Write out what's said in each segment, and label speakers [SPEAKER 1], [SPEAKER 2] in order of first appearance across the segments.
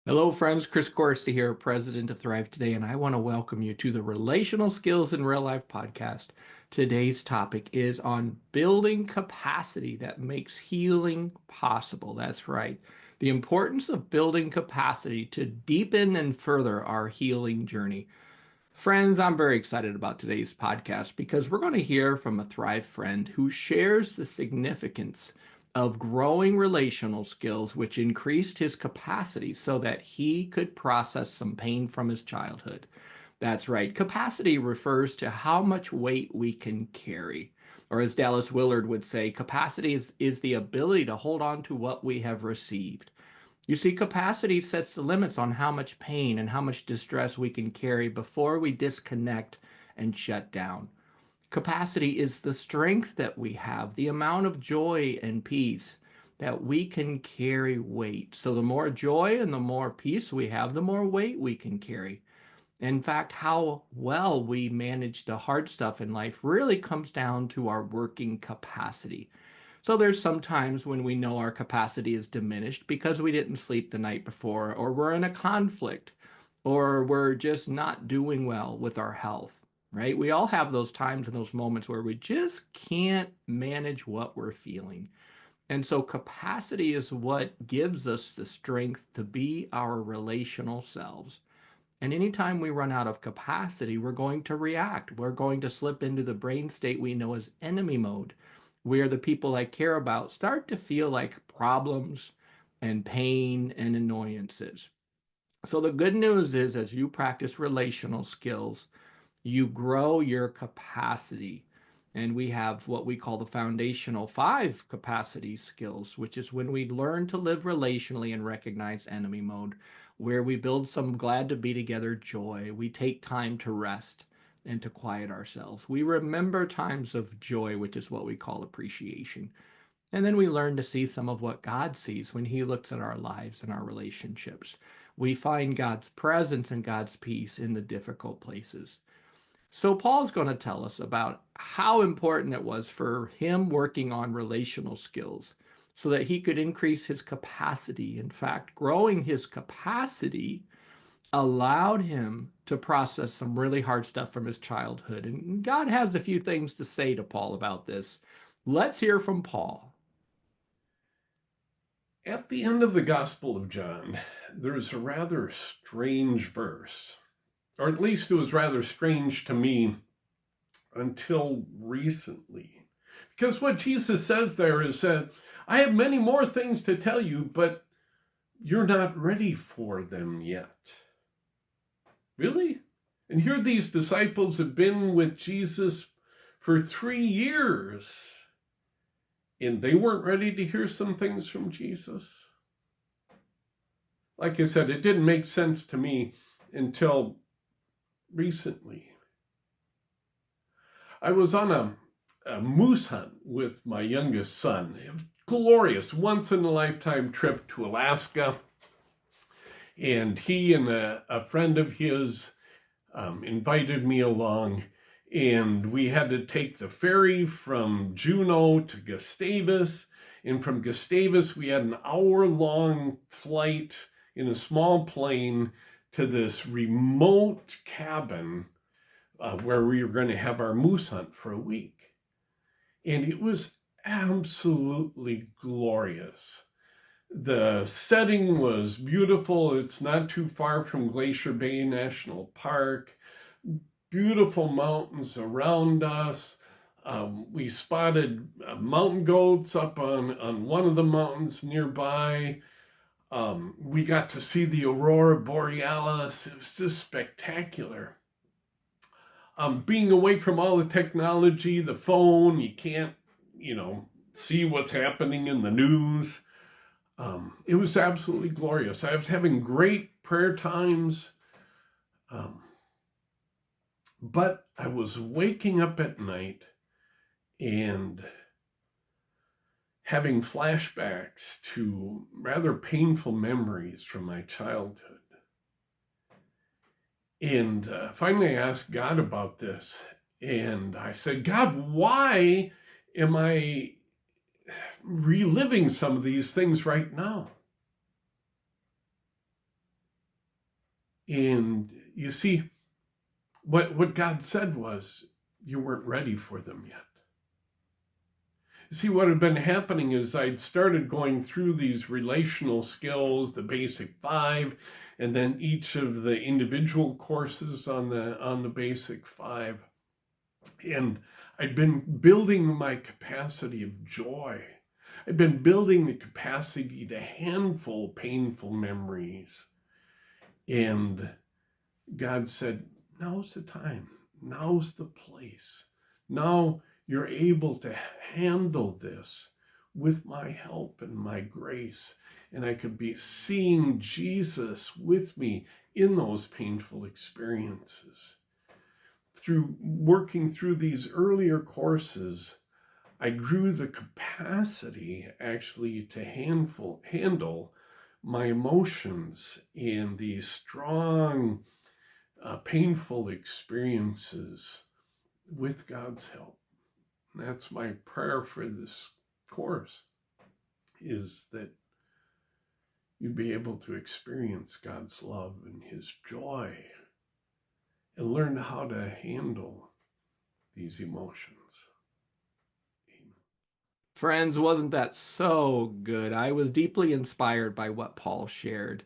[SPEAKER 1] Hello, friends. Chris Corsti here, president of Thrive Today, and I want to welcome you to the Relational Skills in Real Life podcast. Today's topic is on building capacity that makes healing possible. That's right. The importance of building capacity to deepen and further our healing journey. Friends, I'm very excited about today's podcast because we're going to hear from a Thrive friend who shares the significance of growing relational skills, which increased his capacity so that he could process some pain from his childhood. That's right. Capacity refers to how much weight we can carry. Or as Dallas Willard would say, capacity is the ability to hold on to what we have received. You see, capacity sets the limits on how much pain and how much distress we can carry before we disconnect and shut down. Capacity is the strength that we have, the amount of joy and peace that we can carry weight. So the more joy and the more peace we have, the more weight we can carry. In fact, how well we manage the hard stuff in life really comes down to our working capacity. So there's some times when we know our capacity is diminished because we didn't sleep the night before, or we're in a conflict, or we're just not doing well with our health, right? We all have those times and those moments where we just can't manage what we're feeling. And so capacity is what gives us the strength to be our relational selves. And anytime we run out of capacity, we're going to react. We're going to slip into the brain state we know as enemy mode, where the people I care about start to feel like problems and pain and annoyances. So the good news is, as you practice relational skills, you grow your capacity. And we have what we call the foundational 5 capacity skills, which is when we learn to live relationally and recognize enemy mode, where we build some glad to be together joy. We take time to rest and to quiet ourselves. We remember times of joy, which is what we call appreciation. And then we learn to see some of what God sees when He looks at our lives and our relationships. We find God's presence and God's peace in the difficult places. So Paul's going to tell us about how important it was for him working on relational skills so that he could increase his capacity. In fact, growing his capacity allowed him to process some really hard stuff from his childhood. And God has a few things to say to Paul about this. Let's hear from Paul.
[SPEAKER 2] At the end of the Gospel of John, there's a rather strange verse, or at least it was rather strange to me until recently. Because what Jesus says there is that I have many more things to tell you, but you're not ready for them yet. Really? And here these disciples have been with Jesus for 3 years, and they weren't ready to hear some things from Jesus. Like I said, it didn't make sense to me until recently. I was on a moose hunt with my youngest son. It was glorious, once-in-a-lifetime trip to Alaska. And he and a friend of his invited me along. And we had to take the ferry from Juneau to Gustavus. And from Gustavus, we had an hour-long flight in a small plane to this remote cabin where we were going to have our moose hunt for a week. And it was absolutely glorious. The setting was beautiful. It's not too far from Glacier Bay National Park. Beautiful mountains around us. We spotted mountain goats up on one of the mountains nearby. We got to see the Aurora Borealis. It was just spectacular. Being away from all the technology, the phone, you can't, see what's happening in the news. It was absolutely glorious. I was having great prayer times. But I was waking up at night and having flashbacks to rather painful memories from my childhood. And finally I asked God about this. And I said, God, why am I reliving some of these things right now? And you see, what God said was, you weren't ready for them yet. See, what had been happening is I'd started going through these relational skills, the basic five, and then each of the individual courses on the basic five. And I'd been building my capacity of joy. I'd been building the capacity to handle painful memories. And God said, now's the time. Now's the place. Now you're able to handle this with my help and my grace. And I could be seeing Jesus with me in those painful experiences. Through working through these earlier courses, I grew the capacity actually to handle my emotions in these strong, painful experiences with God's help. And that's my prayer for this course, is that you'd be able to experience God's love and his joy and learn how to handle these emotions.
[SPEAKER 1] Friends, wasn't that so good? I was deeply inspired by what Paul shared.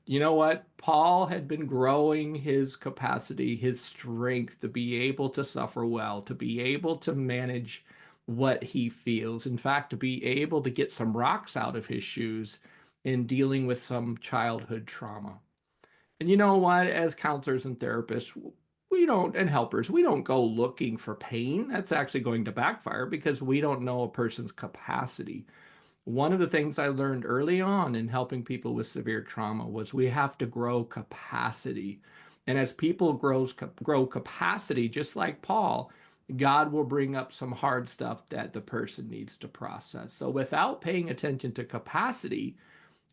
[SPEAKER 1] You know what? Paul had been growing his capacity, his strength to be able to suffer well, to be able to manage what he feels. In fact, to be able to get some rocks out of his shoes in dealing with some childhood trauma. And you know what? As counselors and therapists, we don't, and helpers, we don't go looking for pain. That's actually going to backfire because we don't know a person's capacity. One of the things I learned early on in helping people with severe trauma was we have to grow capacity. And as people grow capacity, just like Paul, God will bring up some hard stuff that the person needs to process. So without paying attention to capacity,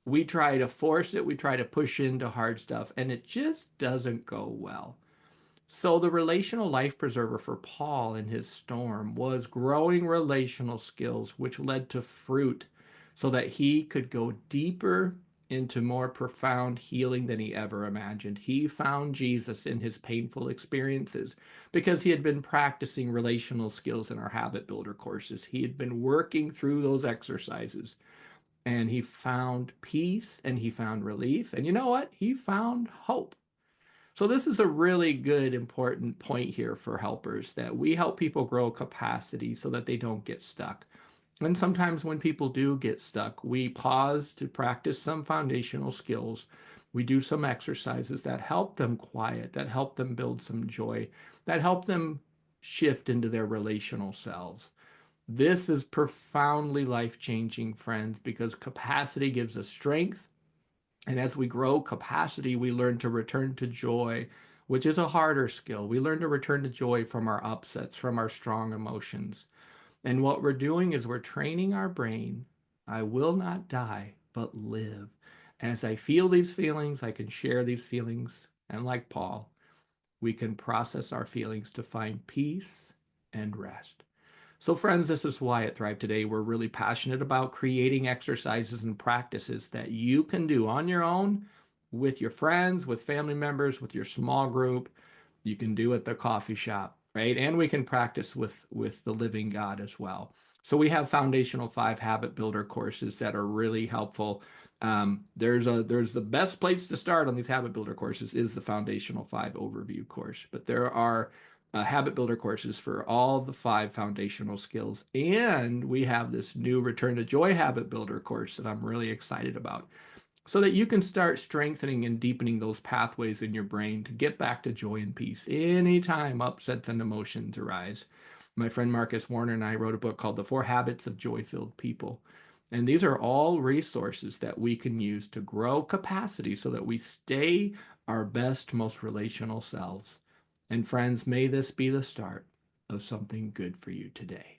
[SPEAKER 1] we try to force it, we try to push into hard stuff, and it just doesn't go well. So, the relational life preserver for Paul in his storm was growing relational skills, which led to fruit so that he could go deeper into more profound healing than he ever imagined. He found Jesus in his painful experiences because he had been practicing relational skills in our habit builder courses. He had been working through those exercises and he found peace and he found relief. And you know what? He found hope. So, this is a really good, important point here for helpers that we help people grow capacity so that they don't get stuck. And sometimes when people do get stuck, we pause to practice some foundational skills. We do some exercises that help them quiet, that help them build some joy, that help them shift into their relational selves. This is profoundly life changing, friends, because capacity gives us strength. And as we grow capacity, we learn to return to joy, which is a harder skill. We learn to return to joy from our upsets, from our strong emotions. And what we're doing is we're training our brain. I will not die, but live. As I feel these feelings, I can share these feelings. And like Paul, we can process our feelings to find peace and rest. So, friends, this is why at Thrive Today, we're really passionate about creating exercises and practices that you can do on your own with your friends, with family members, with your small group. You can do at the coffee shop, right? And we can practice with the living God as well. So we have foundational 5 habit builder courses that are really helpful. There's the best place to start on these habit builder courses is the foundational 5 overview course, but there are habit builder courses for all the 5 foundational skills. And we have this new Return to Joy habit builder course that I'm really excited about so that you can start strengthening and deepening those pathways in your brain to get back to joy and peace anytime upsets and emotions arise. My friend Marcus Warner and I wrote a book called The 4 Habits of Joy-Filled People. And these are all resources that we can use to grow capacity so that we stay our best, most relational selves. And friends, may this be the start of something good for you today.